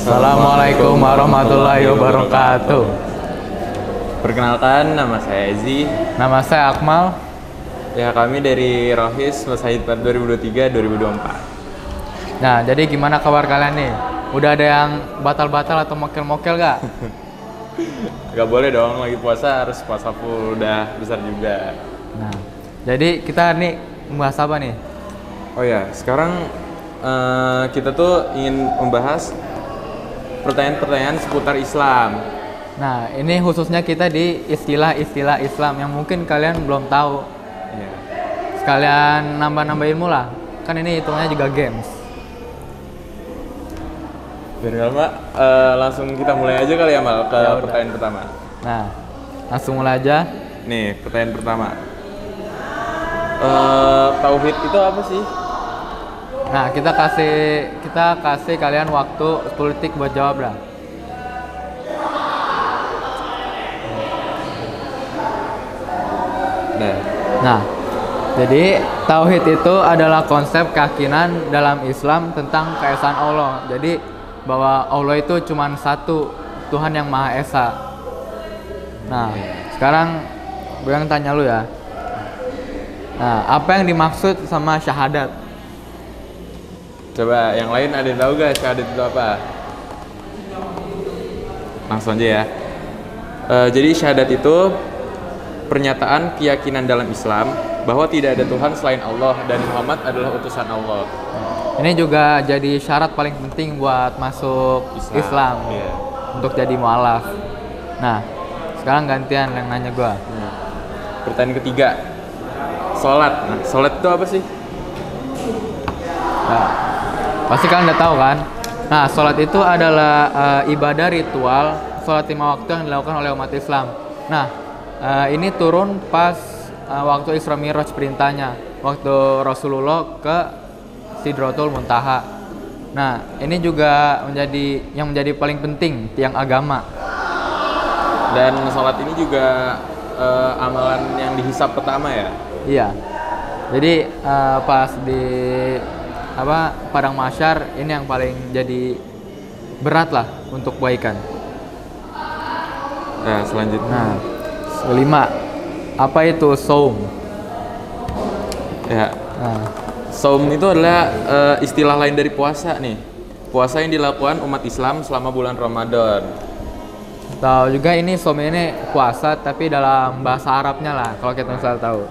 Assalamualaikum warahmatullahi wabarakatuh. Perkenalkan, nama saya Ezi. Nama saya Akmal. Ya, kami dari Rohis Masahid 2023-2024. Nah, jadi gimana kabar kalian nih? Udah ada yang batal-batal atau mokel-mokel gak? Gak boleh dong, lagi puasa harus puasa full, udah besar juga. Nah, jadi kita nih membahas apa nih? Oh ya, sekarang kita tuh ingin membahas pertanyaan-pertanyaan seputar Islam. Nah, ini khususnya kita di istilah-istilah Islam yang mungkin kalian belum tahu. Ya. Sekalian nambah-nambah ilmu lah. Kan ini hitungannya juga games. Biar lama, langsung kita mulai aja kali ya, Mal, ke Ya, pertanyaan pertama. Nah, langsung mulai aja. Nih, pertanyaan pertama. Tauhid itu apa sih? Nah, kita kasih kalian waktu 10 detik buat jawab lah. Nah, jadi tauhid itu adalah konsep keyakinan dalam Islam tentang keesaan Allah. Jadi bahwa Allah itu cuma satu, Tuhan yang Maha Esa. Nah, sekarang gue yang tanya lu ya. Nah, apa yang dimaksud sama syahadat? Coba yang lain ada yang tahu gak syahadat itu apa? Langsung aja ya. Jadi syahadat itu pernyataan keyakinan dalam Islam bahwa tidak ada Tuhan selain Allah dan Muhammad adalah utusan Allah. Ini juga jadi syarat paling penting buat masuk Islam. Iya. Untuk jadi mualaf. Nah, sekarang gantian yang nanya gua. Pertanyaan ketiga, sholat. Nah, sholat itu apa sih? Nah, pasti kalian udah tahu kan? Nah, sholat itu adalah ibadah ritual sholat 5 waktu yang dilakukan oleh umat Islam. Nah, ini turun pas waktu Isra Mi'raj perintahnya, waktu Rasulullah ke Sidratul Muntaha. Nah, ini juga menjadi paling penting tiang agama. Dan sholat ini juga amalan yang dihisab pertama ya? Iya. Jadi pas di padang mahsyar ini yang paling jadi berat lah untuk kebaikan. Nah, selanjutnya. Nah, kelima, apa itu saum? Ya. Nah, Saum itu adalah istilah lain dari puasa nih. Puasa yang dilakukan umat Islam selama bulan Ramadan. tahu juga ini saum ini puasa tapi dalam bahasa Arabnya lah kalau kita misalnya tahu.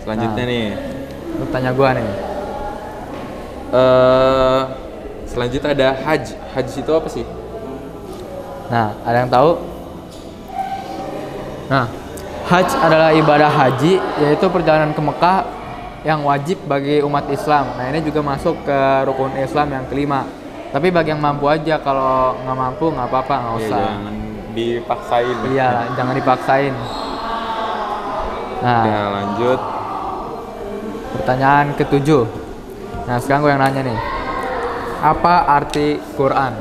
Selanjutnya nih. Lu tanya gua nih. Selanjutnya ada haji. Haji itu apa sih? Nah, ada yang tahu? Nah, haji adalah ibadah haji, yaitu perjalanan ke Mekah yang wajib bagi umat Islam. Nah, ini juga masuk ke rukun Islam yang kelima. Tapi bagi yang mampu aja, kalau nggak mampu nggak apa-apa, nggak usah. Ya, jangan dipaksain. Iya, jangan dipaksain. Nah, Ya, lanjut. pertanyaan ketujuh. Nah, sekarang gue yang nanya nih. Apa arti Quran?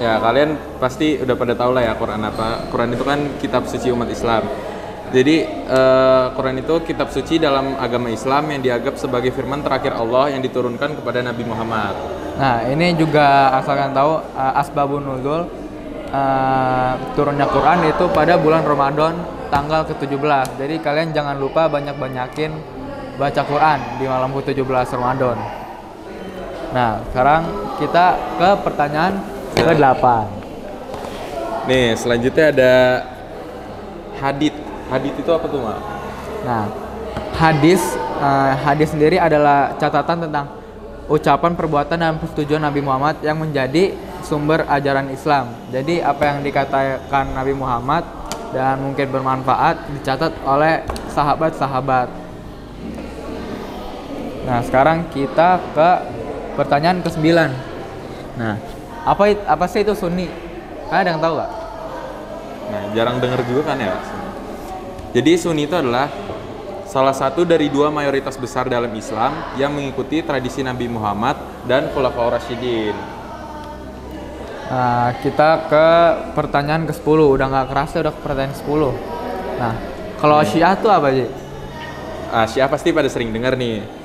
Ya, kalian pasti udah pada tahu lah ya Quran apa. Quran itu kan kitab suci umat Islam. Jadi Quran itu kitab suci dalam agama Islam yang dianggap sebagai firman terakhir Allah yang diturunkan kepada Nabi Muhammad. Nah, ini juga asalkan tahu asbabun nuzul turunnya Quran itu pada bulan Ramadan tanggal ke-17. Jadi kalian jangan lupa banyak-banyakin baca Quran di malam ke-17 Ramadan. Nah, sekarang kita ke pertanyaan ke-8. Nih, selanjutnya ada hadits. Hadits itu apa tuh, Mak? Nah, hadis sendiri adalah catatan tentang ucapan, perbuatan, dan persetujuan Nabi Muhammad yang menjadi sumber ajaran Islam. Jadi apa yang dikatakan Nabi Muhammad dan mungkin bermanfaat dicatat oleh sahabat-sahabat. Nah, sekarang kita ke pertanyaan ke-9. Nah, apa sih itu Sunni? Kalian ada yang tahu gak? Nah, jarang dengar juga kan ya. Jadi Sunni itu adalah salah satu dari dua mayoritas besar dalam Islam yang mengikuti tradisi Nabi Muhammad dan Khulafaur Rasyidin. Nah, kita ke pertanyaan ke-10. Udah nggak kerasa udah ke pertanyaan 10. Nah, kalau Syiah tuh apa sih? Syiah pasti pada sering dengar nih.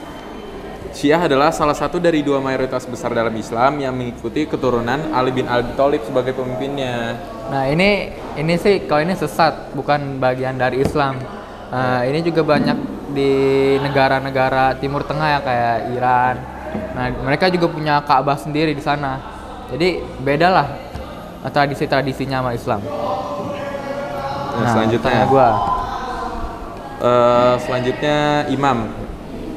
Syiah adalah salah satu dari dua mayoritas besar dalam Islam yang mengikuti keturunan Ali bin Abi Thalib sebagai pemimpinnya. Nah ini sih kalau ini sesat, bukan bagian dari Islam. Ini juga banyak di negara-negara Timur Tengah ya kayak Iran. Nah mereka juga punya Ka'bah sendiri di sana. Jadi beda lah tradisi-tradisinya sama Islam. Nah, selanjutnya gua. Selanjutnya imam.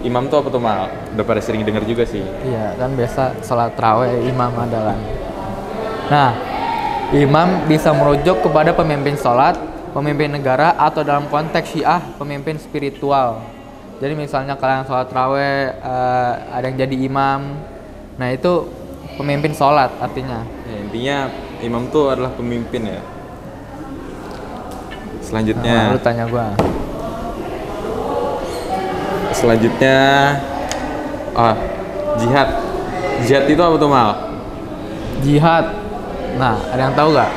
Imam tuh apa tuh Mal? Udah pada sering dengar juga sih. Iya kan biasa sholat tarawih imam adalah. Nah imam bisa merujuk kepada pemimpin sholat, pemimpin negara, atau dalam konteks Syiah pemimpin spiritual. Jadi misalnya kalian sholat tarawih ada yang jadi imam, nah itu pemimpin sholat artinya. Ya, intinya imam tuh adalah pemimpin ya. Selanjutnya. Lu tanya gua. Selanjutnya, jihad. Jihad itu apa tuh Mal? Jihad. Nah, ada yang tahu nggak?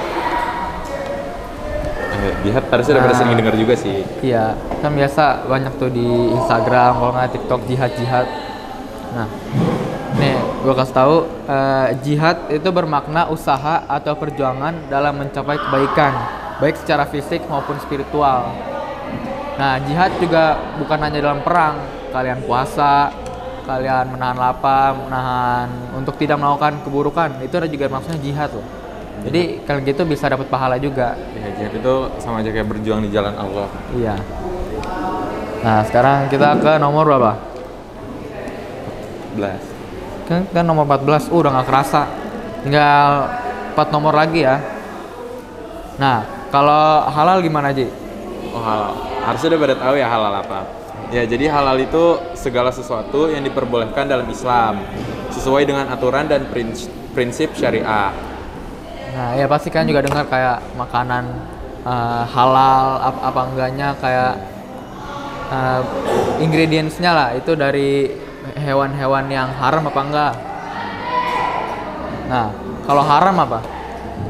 Jihad harusnya udah pada sering dengar juga sih. Iya, kan biasa banyak tuh di Instagram, kalau nggak TikTok jihad. Nah, nih gua kasih tahu, jihad itu bermakna usaha atau perjuangan dalam mencapai kebaikan, baik secara fisik maupun spiritual. Nah, jihad juga bukan hanya dalam perang, kalian puasa, kalian menahan lapar, menahan untuk tidak melakukan keburukan, itu ada juga maksudnya jihad loh. Jadi kalau gitu bisa dapat pahala juga. Ya, jihad itu sama aja kayak berjuang di jalan Allah. Iya. Nah, sekarang kita ke nomor berapa? 14. Kan nomor 14, udah nggak kerasa. Tinggal 4 nomor lagi ya. Nah, kalau halal gimana Ji? Oh halal. Harusnya udah pada tahu ya halal apa. Ya jadi halal itu segala sesuatu yang diperbolehkan dalam Islam sesuai dengan aturan dan prinsip syariah. Nah ya pasti kan juga dengar kayak makanan halal apa enggaknya kayak ingredientsnya lah itu dari hewan-hewan yang haram apa enggak. Nah kalau haram apa?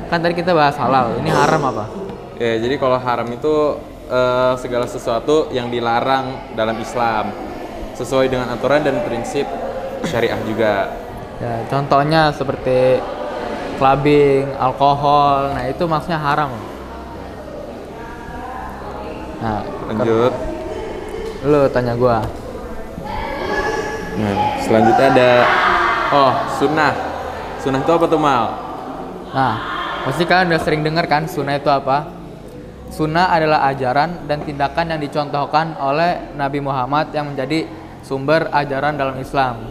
Kan tadi kita bahas halal, ini haram apa? Ya jadi kalau haram itu segala sesuatu yang dilarang dalam Islam sesuai dengan aturan dan prinsip syariah juga. Ya, contohnya seperti clubbing, alkohol, nah itu maksudnya haram. Nah, lanjut. Lu tanya gua. Nah, selanjutnya ada sunnah. Sunnah itu apa tuh Mal? Nah, pasti kalian udah sering dengar kan sunnah itu apa? Sunnah adalah ajaran dan tindakan yang dicontohkan oleh Nabi Muhammad yang menjadi sumber ajaran dalam Islam.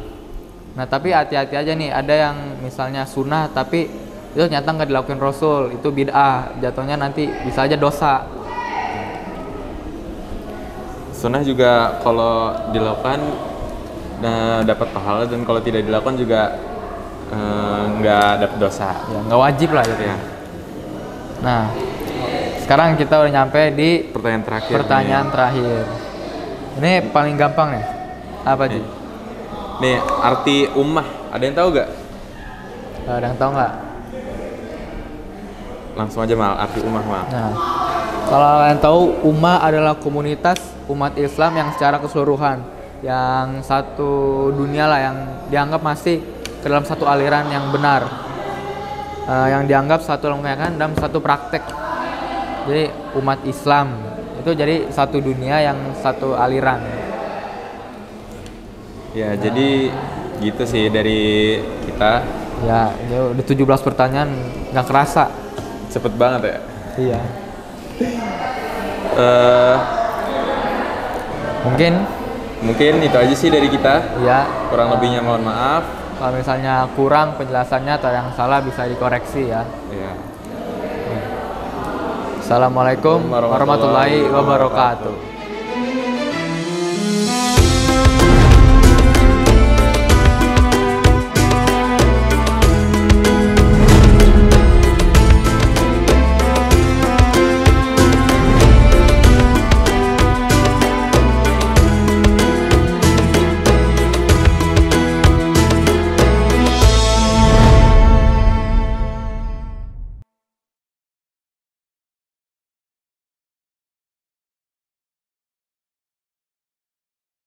Nah tapi hati-hati aja nih, ada yang misalnya sunnah tapi itu ternyata nggak dilakuin Rasul, itu bid'ah, jatuhnya nanti bisa aja dosa. Sunnah juga kalau dilakukan dapat pahala, dan kalau tidak dilakukan juga nggak dapat dosa. Ya nggak wajib lah gitu ya. Nah sekarang kita udah nyampe di pertanyaan terakhir. Ini paling gampang nih. Apa sih? Nih arti ummah. Ada yang tahu gak? Ada yang tahu nggak? Langsung aja Mal, arti ummah Mal. Nah, kalau kalian tahu ummah adalah komunitas umat Islam yang secara keseluruhan, yang satu dunia lah, yang dianggap masih ke dalam satu aliran yang benar, yang dianggap satu lengkapan dalam satu praktek. Jadi umat Islam itu jadi satu dunia yang satu aliran. Ya, jadi gitu sih dari kita. Ya, udah 17 pertanyaan, nggak kerasa. Cepet banget ya? Iya. Mungkin itu aja sih dari kita. Iya. Kurang lebihnya mohon maaf. Kalau misalnya kurang penjelasannya atau yang salah bisa dikoreksi ya. Iya. Assalamualaikum warahmatullahi wabarakatuh.